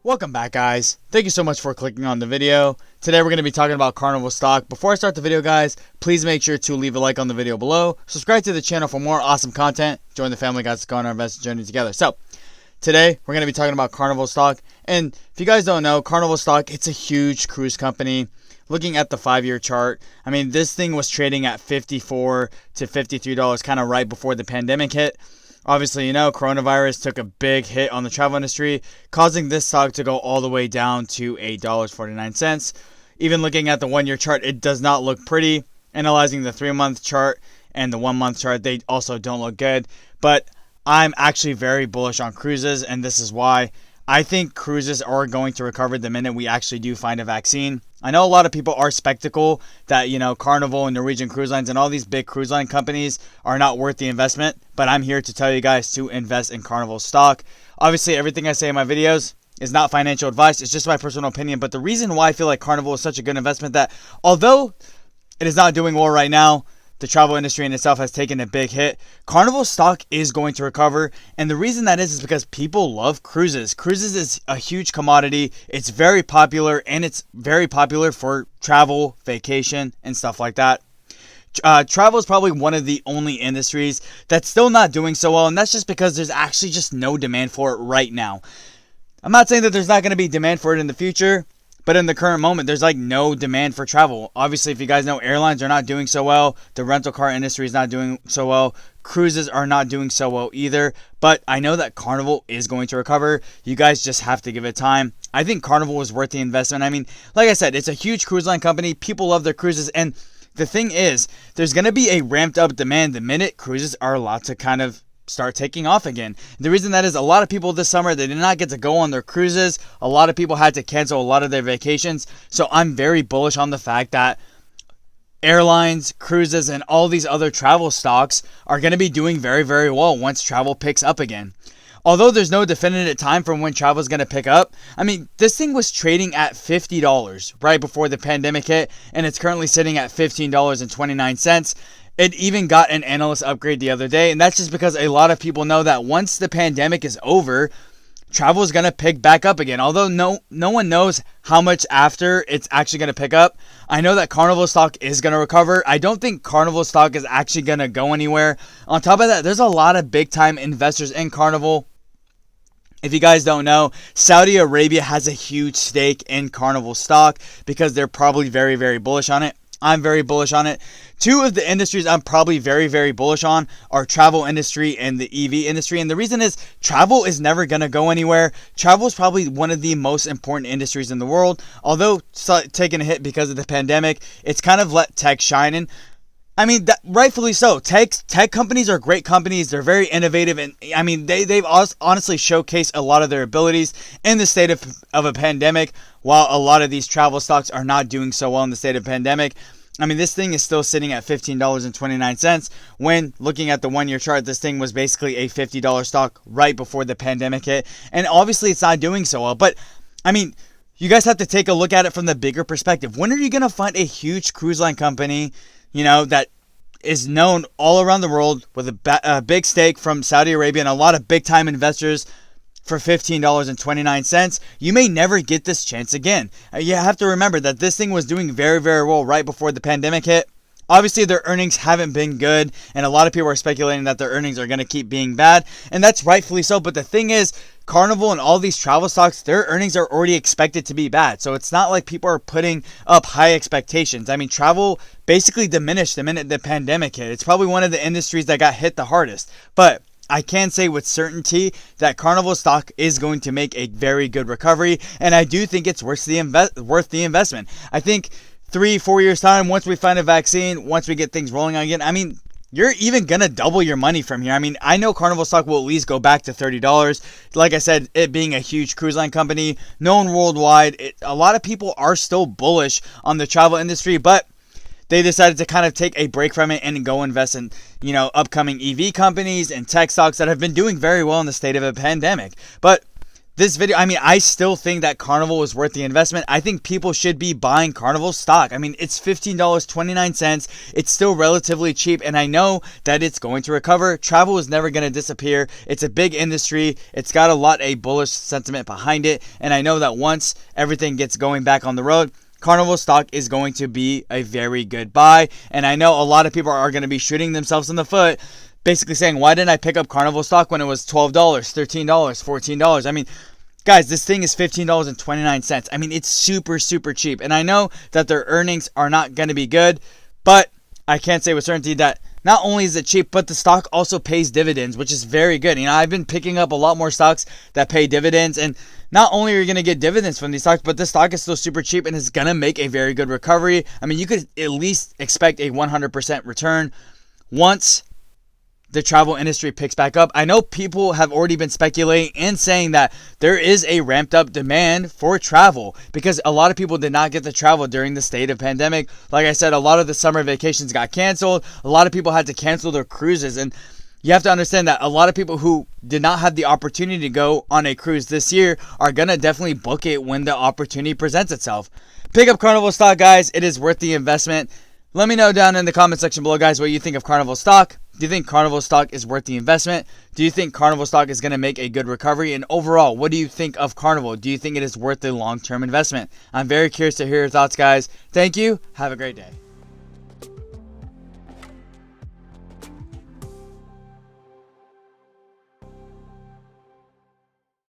Welcome back, guys. Thank you so much for clicking on the video. Today we're going to be talking about Carnival stock. Before I start the video, guys, please make sure to leave a like on the video below. Subscribe to the channel for more awesome content. Join the family, guys, to go on our investment journey together. So, today we're going to be talking about Carnival stock. And if you guys don't know, Carnival stock, it's a huge cruise company. Looking at the 5-year chart, I mean, this thing was trading at $54 to $53 kind of right before the pandemic hit. Obviously, you know, coronavirus took a big hit on the travel industry, causing this stock to go all the way down to $8.49. Even looking at the 1-year chart, it does not look pretty. Analyzing the 3-month chart and the 1-month chart, they also don't look good. But I'm actually very bullish on cruises, and this is why. I think cruises are going to recover the minute we actually do find a vaccine. I know a lot of people are skeptical that, you know, Carnival and Norwegian Cruise Lines and all these big cruise line companies are not worth the investment, but I'm here to tell you guys to invest in Carnival stock. Obviously, everything I say in my videos is not financial advice. It's just my personal opinion. But the reason why I feel like Carnival is such a good investment, that although it is not doing well right now, the travel industry in itself has taken a big hit, Carnival stock is going to recover. And the reason that is because people love cruises. Cruises is a huge commodity. It's very popular, and it's very popular for travel, vacation, and stuff like that. Travel is probably one of the only industries that's still not doing so well, and that's just because there's actually just no demand for it right now. I'm not saying that there's not going to be demand for it in the future, but in the current moment, there's like no demand for travel. Obviously, if you guys know, airlines are not doing so well. The rental car industry is not doing so well. Cruises are not doing so well either. But I know that Carnival is going to recover. You guys just have to give it time. I think Carnival is worth the investment. I mean, like I said, it's a huge cruise line company. People love their cruises. And the thing is, there's going to be a ramped up demand the minute cruises are allowed to kind of start taking off again. The reason that is, a lot of people this summer, they did not get to go on their cruises. A lot of people had to cancel a lot of their vacations. So I'm very bullish on the fact that airlines, cruises, and all these other travel stocks are going to be doing very, very well once travel picks up again. Although there's no definitive time from when travel is going to pick up, I mean, this thing was trading at $50 right before the pandemic hit, and it's currently sitting at $15.29. It even got an analyst upgrade the other day, and that's just because a lot of people know that once the pandemic is over, travel is going to pick back up again. Although no one knows how much after it's actually going to pick up. I know that Carnival stock is going to recover. I don't think Carnival stock is actually going to go anywhere. On top of that, there's a lot of big-time investors in Carnival. If you guys don't know, Saudi Arabia has a huge stake in Carnival stock because they're probably very, very bullish on it. I'm very bullish on it. Two of the industries I'm probably very, very bullish on are travel industry and the EV industry. And the reason is travel is never going to go anywhere. Travel is probably one of the most important industries in the world. Although taking a hit because of the pandemic, it's kind of let tech shine in. I mean, rightfully so. Tech companies are great companies. They're very innovative. And I mean, they've honestly showcased a lot of their abilities in the state of a pandemic, while a lot of these travel stocks are not doing so well in the state of pandemic. I mean, this thing is still sitting at $15.29. When looking at the 1-year chart, this thing was basically a $50 stock right before the pandemic hit. And obviously, it's not doing so well. But, I mean, you guys have to take a look at it from the bigger perspective. When are you going to find a huge cruise line company, you know, that is known all around the world with a big stake from Saudi Arabia and a lot of big-time investors for $15.29? You may never get this chance again. You have to remember that this thing was doing very, very well right before the pandemic hit. Obviously, their earnings haven't been good, and a lot of people are speculating that their earnings are going to keep being bad, and that's rightfully so. But the thing is, Carnival and all these travel stocks, their earnings are already expected to be bad. So it's not like people are putting up high expectations. I mean, travel basically diminished the minute the pandemic hit. It's probably one of the industries that got hit the hardest. But I can say with certainty that Carnival stock is going to make a very good recovery, and I do think it's worth the investment. I think 3-4 years time, once we find a vaccine, once we get things rolling again, I mean, you're even going to double your money from here. I mean, I know Carnival stock will at least go back to $30. Like I said, it being a huge cruise line company, known worldwide, a lot of people are still bullish on the travel industry, but they decided to kind of take a break from it and go invest in, you know, upcoming EV companies and tech stocks that have been doing very well in the state of a pandemic. But this video, I mean, I still think that Carnival is worth the investment. I think people should be buying Carnival stock. I mean, it's $15.29. It's still relatively cheap, and I know that it's going to recover. Travel is never going to disappear. It's a big industry. It's got a bullish sentiment behind it, and I know that once everything gets going back on the road, Carnival stock is going to be a very good buy. And I know a lot of people are going to be shooting themselves in the foot, basically saying, why didn't I pick up Carnival stock when it was $12, $13, $14? I mean, guys, this thing is $15.29. I mean, it's super, super cheap. And I know that their earnings are not going to be good, but I can't say with certainty that not only is it cheap, but the stock also pays dividends, which is very good. You know, I've been picking up a lot more stocks that pay dividends, and not only are you going to get dividends from these stocks, but this stock is still super cheap and is going to make a very good recovery. I mean, you could at least expect a 100% return once the travel industry picks back up. I know people have already been speculating and saying that there is a ramped up demand for travel because a lot of people did not get to travel during the state of pandemic. Like I said, a lot of the summer vacations got canceled. A lot of people had to cancel their cruises, and you have to understand that a lot of people who did not have the opportunity to go on a cruise this year are going to definitely book it when the opportunity presents itself. Pick up Carnival stock, guys. It is worth the investment. Let me know down in the comment section below, guys, what you think of Carnival stock. Do you think Carnival stock is worth the investment? Do you think Carnival stock is going to make a good recovery? And overall, what do you think of Carnival? Do you think it is worth the long-term investment? I'm very curious to hear your thoughts, guys. Thank you. Have a great day.